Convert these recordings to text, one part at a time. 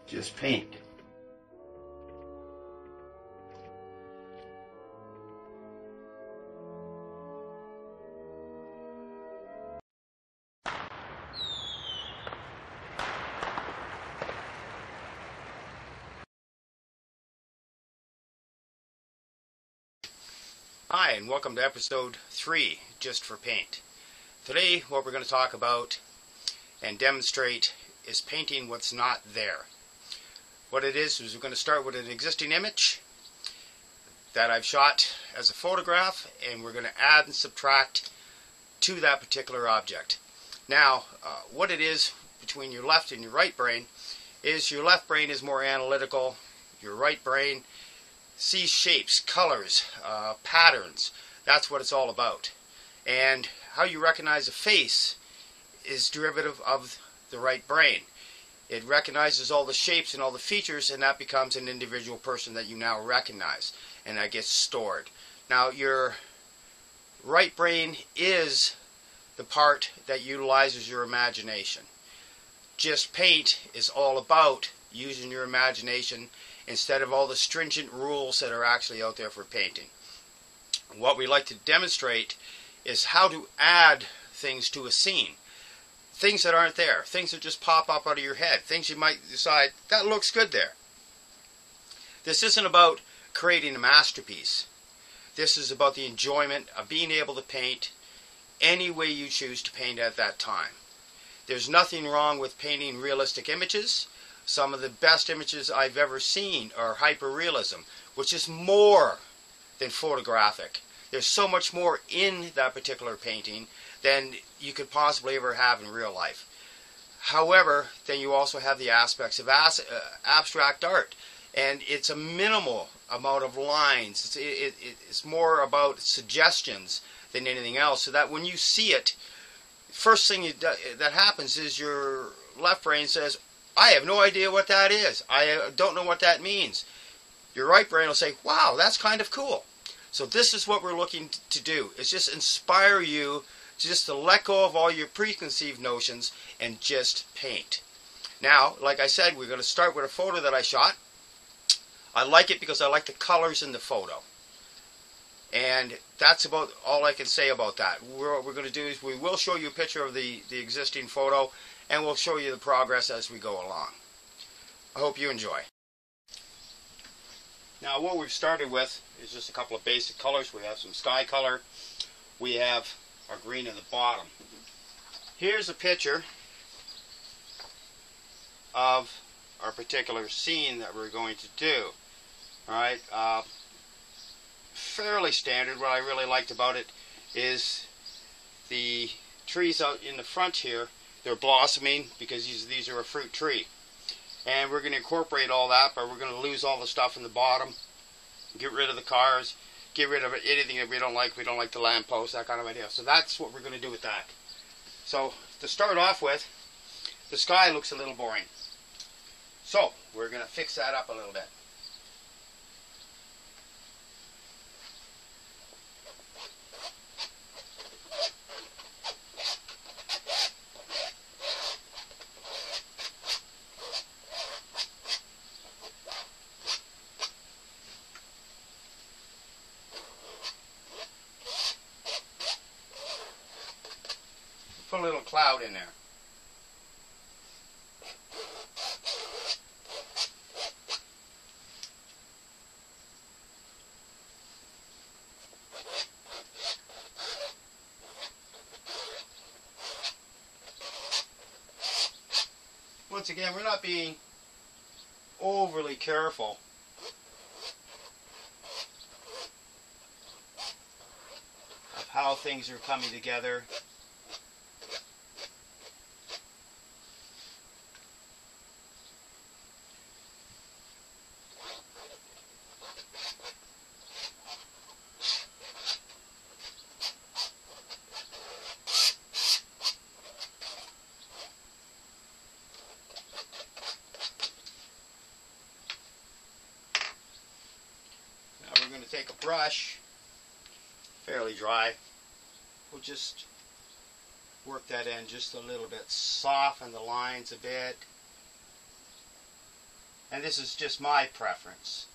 Just paint. Hi, and welcome to episode 3, Just for Paint. Today, what we're going to talk about and demonstrate is painting what's not there. What it is we're going to start with an existing image that I've shot as a photograph, and we're going to add and subtract to that particular object. Now, what it is between your left and your right brain is your left brain is more analytical, your right brain sees shapes, colors, patterns. That's what it's all about. And how you recognize a face is derivative of the right brain. It recognizes all the shapes and all the features, and that becomes an individual person that you now recognize, and that gets stored. Now, your right brain is the part that utilizes your imagination. Just Paint is all about using your imagination instead of all the stringent rules that are actually out there for painting. What we like to demonstrate is how to add things to a scene. Things that aren't there, things that just pop up out of your head, things you might decide, that looks good there. This isn't about creating a masterpiece. This is about the enjoyment of being able to paint any way you choose to paint at that time. There's nothing wrong with painting realistic images. Some of the best images I've ever seen are hyperrealism, which is more than photographic. There's so much more in that particular painting than you could possibly ever have in real life. However, then you also have the aspects of abstract art, and it's a minimal amount of lines. It's more about suggestions than anything else, so that when you see it, first thing that happens is your left brain says, I have no idea what that is. I don't know what that means. Your right brain will say, wow, that's kind of cool. So this is what we're looking to do. It's just inspire you just to let go of all your preconceived notions and just paint. Now, like I said, we're going to start with a photo that I shot. I like it because I like the colors in the photo. And that's about all I can say about that. What we're going to do is we will show you a picture of the existing photo, and we'll show you the progress as we go along. I hope you enjoy. Now, what we've started with is just a couple of basic colors. We have some sky color. We have our green in the bottom. Here's a picture of our particular scene that we're going to do. Alright, fairly standard. What I really liked about it is the trees out in the front here. They're blossoming because these are a fruit tree. And we're going to incorporate all that, but we're going to lose all the stuff in the bottom. Get rid of the cars. Get rid of anything that we don't like. We don't like the lamppost, that kind of idea. So that's what we're going to do with that. So to start off with, the sky looks a little boring. So we're going to fix that up a little bit. Put a little cloud in there. Once again, we're not being overly careful. Of how things are coming together. Take a brush, fairly dry, we'll just work that in just a little bit, soften the lines a bit, And this is just my preference.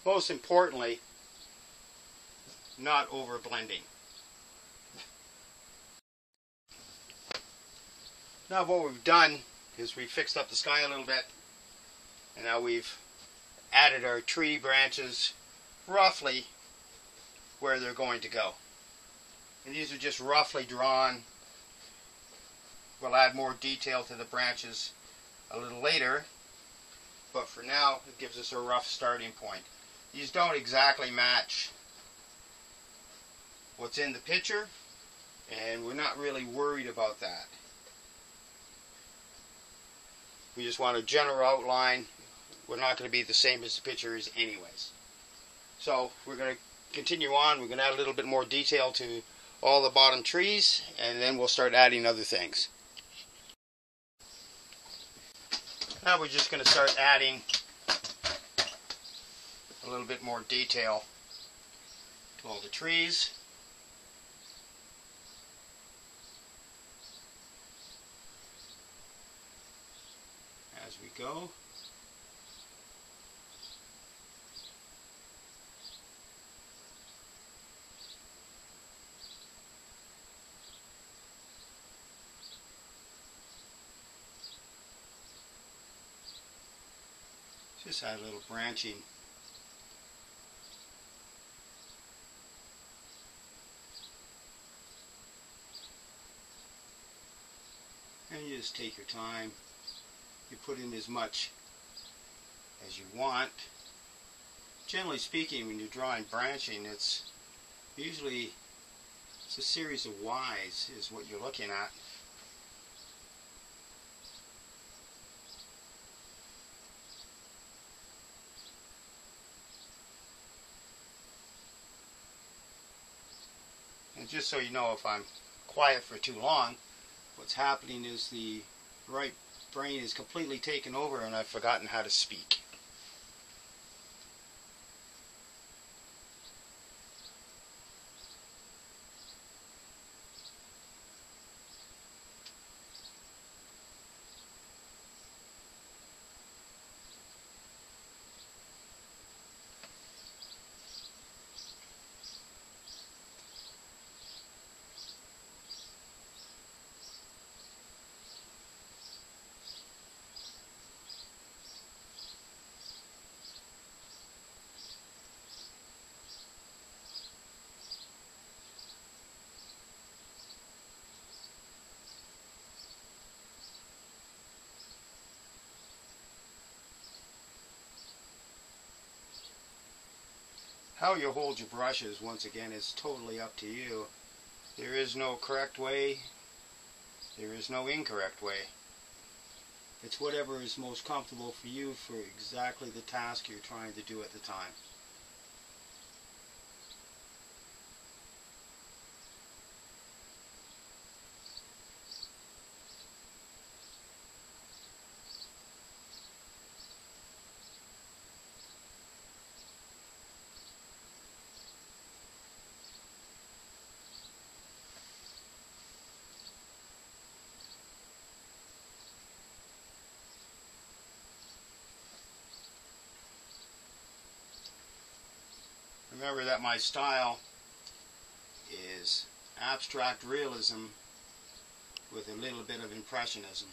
Most importantly, not over blending. Now what we've done is we've fixed up the sky a little bit, and now we've added our tree branches roughly where they're going to go. And these are just roughly drawn. We'll add more detail to the branches a little later, but for now it gives us a rough starting point. These don't exactly match what's in the picture, and we're not really worried about that. We just want a general outline. We're not going to be the same as the picture is anyways. So we're going to continue on. We're going to add a little bit more detail to all the bottom trees, and then we'll start adding other things. Now we're just going to start adding a little bit more detail to all the trees. As we go. Just add a little branching. And you just take your time. You put in as much as you want. Generally speaking, when you're drawing branching, it's usually a series of Y's is what you're looking at. And just so you know, if I'm quiet for too long, what's happening is the right brain is completely taken over and I've forgotten how to speak. How you hold your brushes, once again, is totally up to you. There is no correct way. There is no incorrect way. It's whatever is most comfortable for you for exactly the task you're trying to do at the time. Remember that my style is abstract realism with a little bit of impressionism.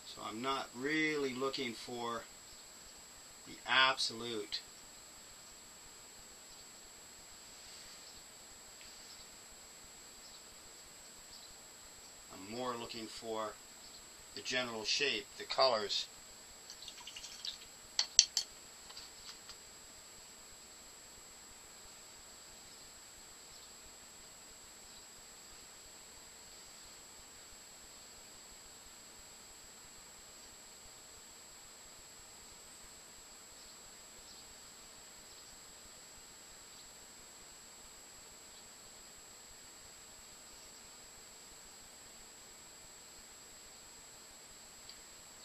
So I'm not really looking for the absolute. I'm more looking for the general shape, the colors.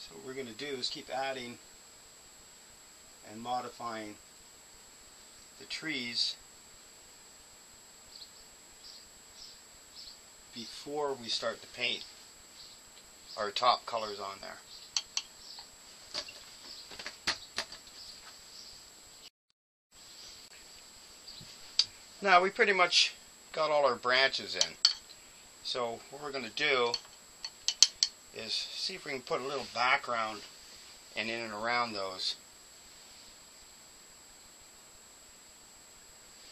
So what we're going to do is keep adding and modifying the trees before we start to paint our top colors on there. Now we pretty much got all our branches in. So what we're going to do is see if we can put a little background in and around those.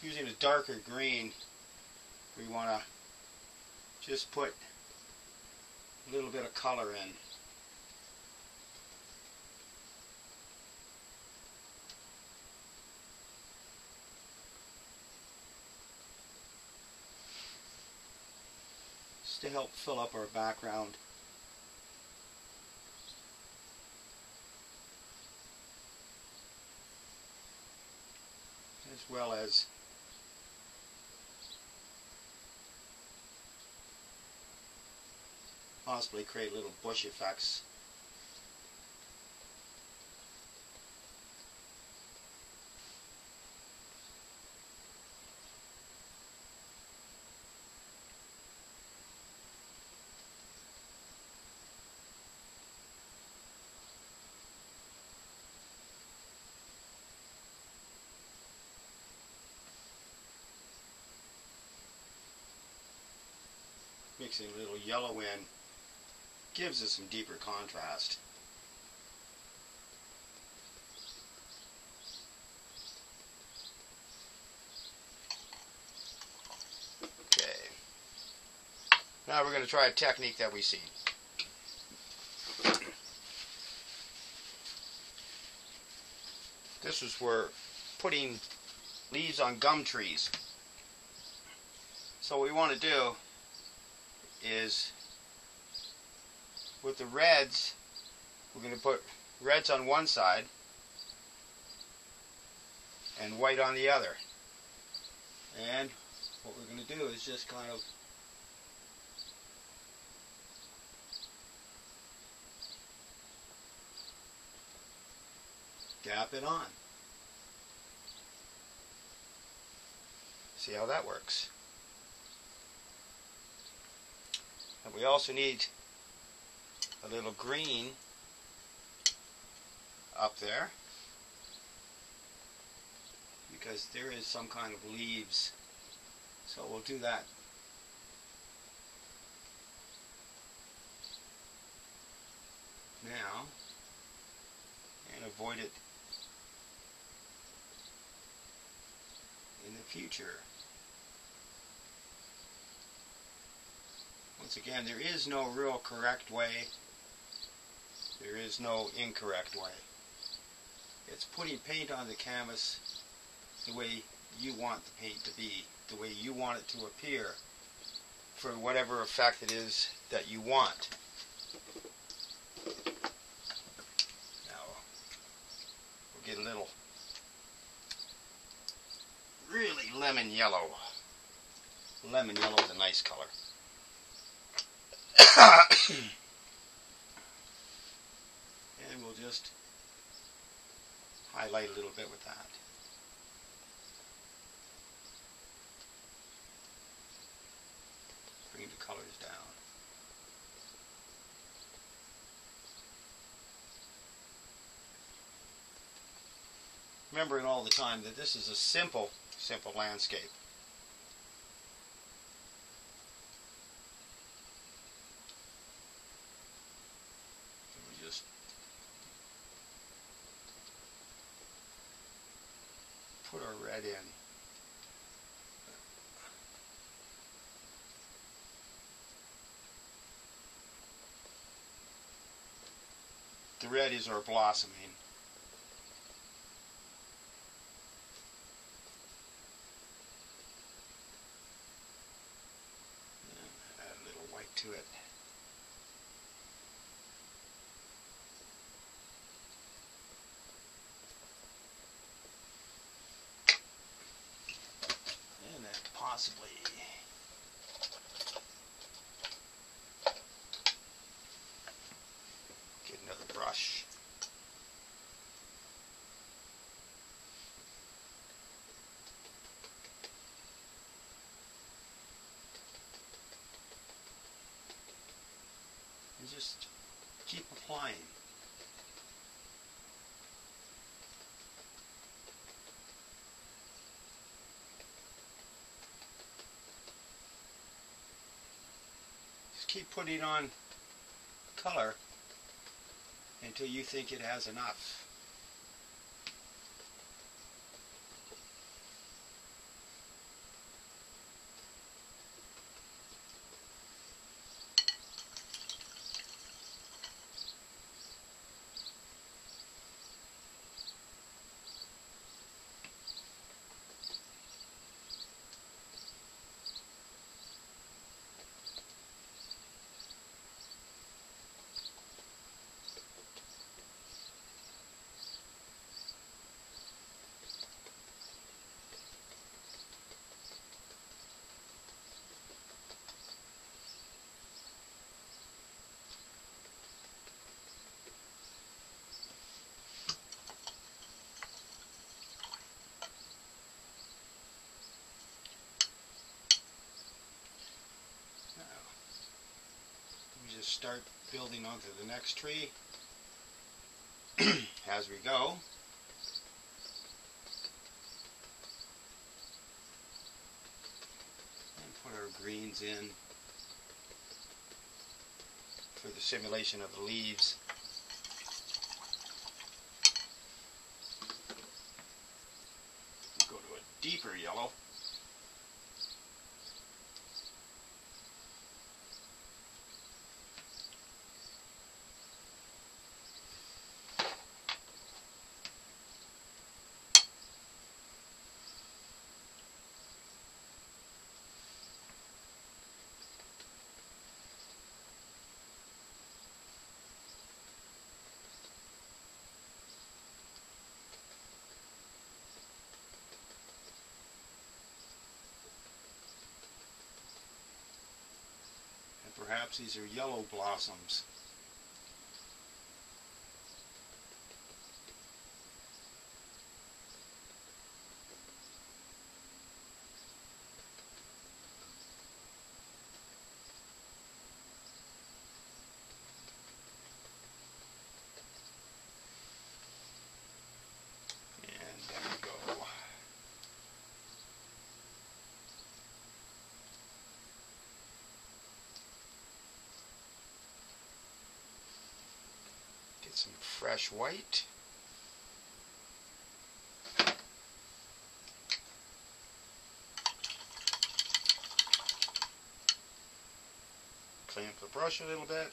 Using a darker green, we want to just put a little bit of color in. Just to help fill up our background. As well as possibly create little bush effects. Mixing a little yellow in gives us some deeper contrast. Okay. Now we're going to try a technique that we've seen. This is where putting leaves on gum trees. So what we want to do is with the reds, we're going to put reds on one side and white on the other. And what we're going to do is just kind of dap it on. See how that works. And we also need a little green up there because there is some kind of leaves, so we'll do that. Now, and avoid it in the future. Once again, there is no real correct way. There is no incorrect way. It's putting paint on the canvas the way you want the paint to be, the way you want it to appear, for whatever effect it is that you want. Now, we'll get a little really lemon yellow. Lemon yellow is a nice color. And we'll just highlight a little bit with that. Bring the colors down. Remembering all the time that this is a simple landscape. Put our red in. The red is our blossoming. Add a little white to it. Possibly get another brush. applying. Just keep putting on color until you think it has enough. Just start building onto the next tree as we go. And put our greens in for the simulation of the leaves. Go to a deeper yellow. Perhaps these are yellow blossoms. And there we go. Some fresh white. Clean up the brush a little bit.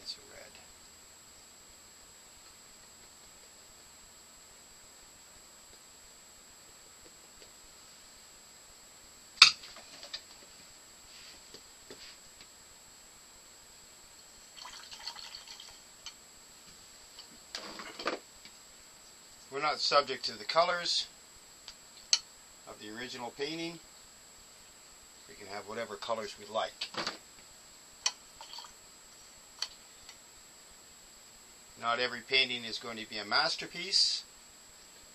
Of red. We're not subject to the colors of the original painting. We can have whatever colors we like. Not every painting is going to be a masterpiece,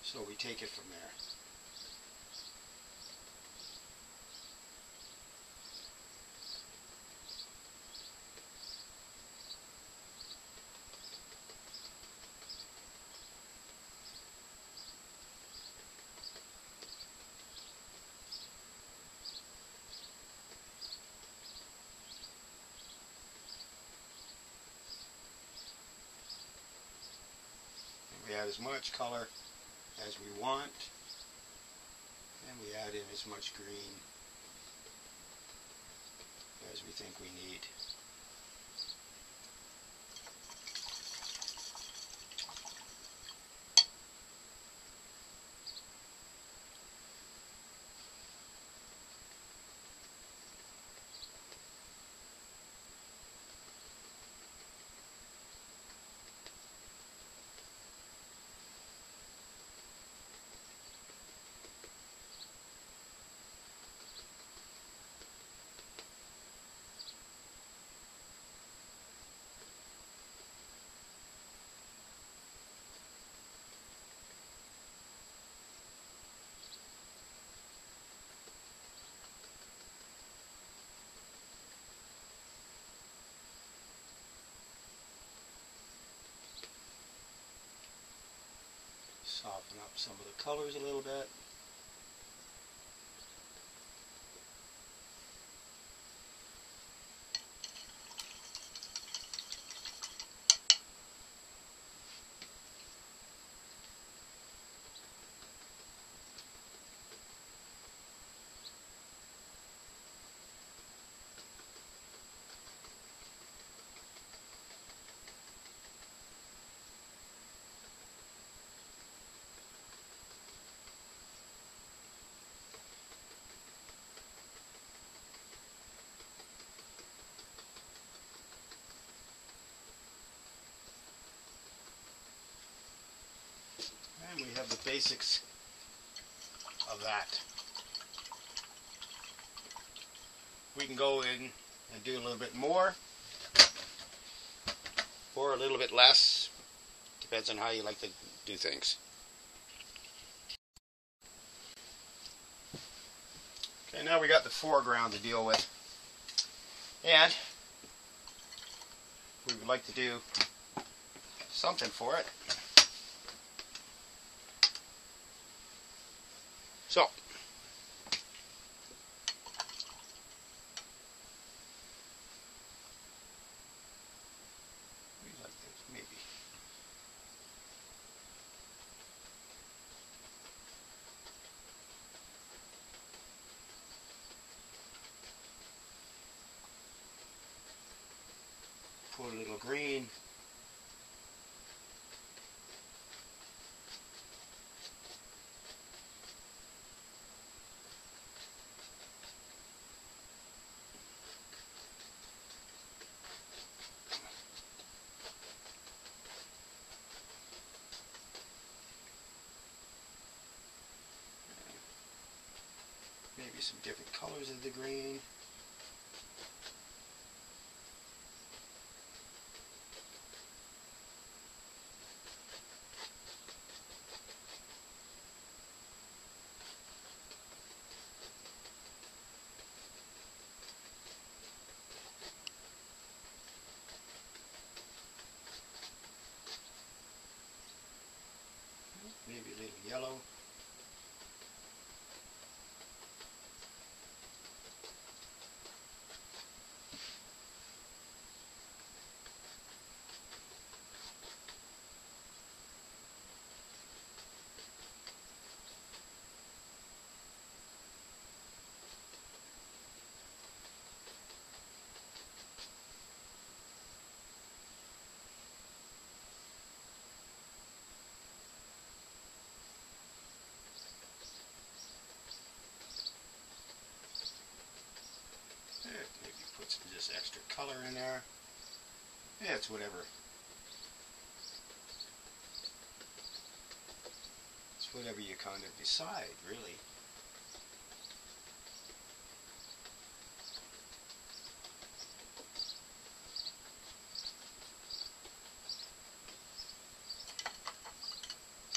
so we take it from there. We add as much color as we want, and we add in as much green as we think we need. Soften up some of the colors a little bit. And we have the basics of that. We can go in and do a little bit more or a little bit less. Depends on how you like to do things. Okay, now we got the foreground to deal with. And we would like to do something for it. So, like this, maybe. Put a little green. Maybe some different colors of the green. Maybe a little yellow. Maybe put some just extra color in there. Yeah, it's whatever. It's whatever you kind of decide, really.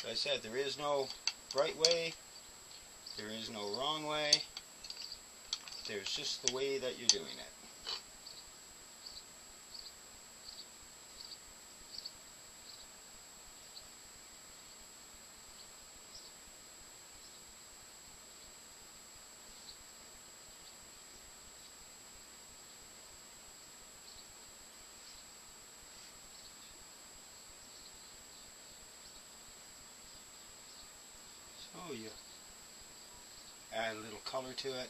As I said, there is no right way. There is no wrong way. There's just the way that you're doing it. So you add a little color to it.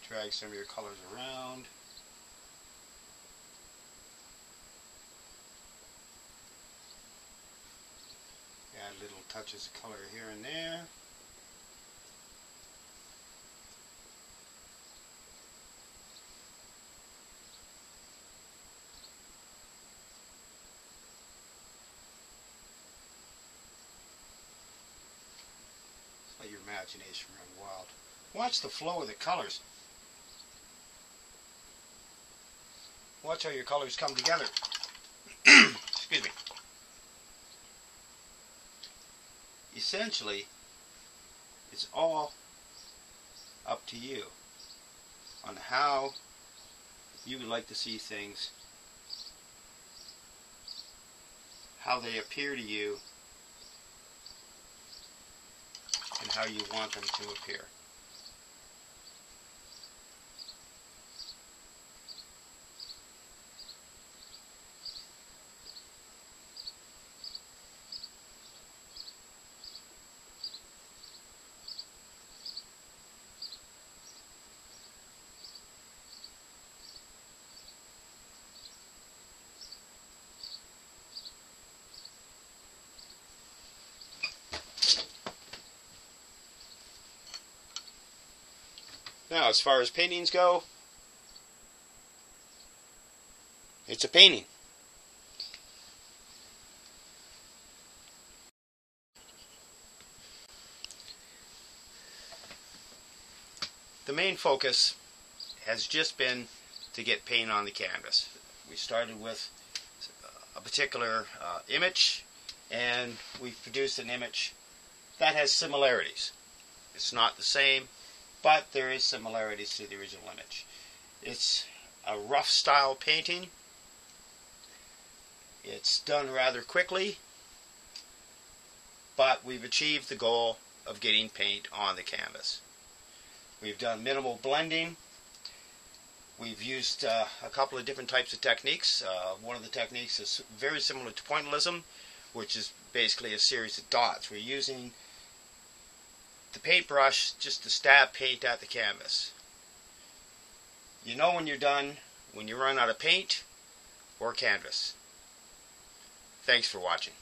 Drag some of your colors around. Add little touches of color here and there. Let your imagination run wild. Watch the flow of the colors. Watch how your colors come together. Excuse me. Essentially, it's all up to you on how you would like to see things how they appear to you and how you want them to appear. Now, as far as paintings go, it's a painting. The main focus has just been to get paint on the canvas. We started with a particular image, and we've produced an image that has similarities. It's not the same, but there is similarities to the original image. It's a rough style painting. It's done rather quickly, but we've achieved the goal of getting paint on the canvas. We've done minimal blending. We've used a couple of different types of techniques. One of the techniques is very similar to pointillism, which is basically a series of dots. We're using the paintbrush just to stab paint at the canvas. You know when you're done when you run out of paint or canvas. Thanks for watching.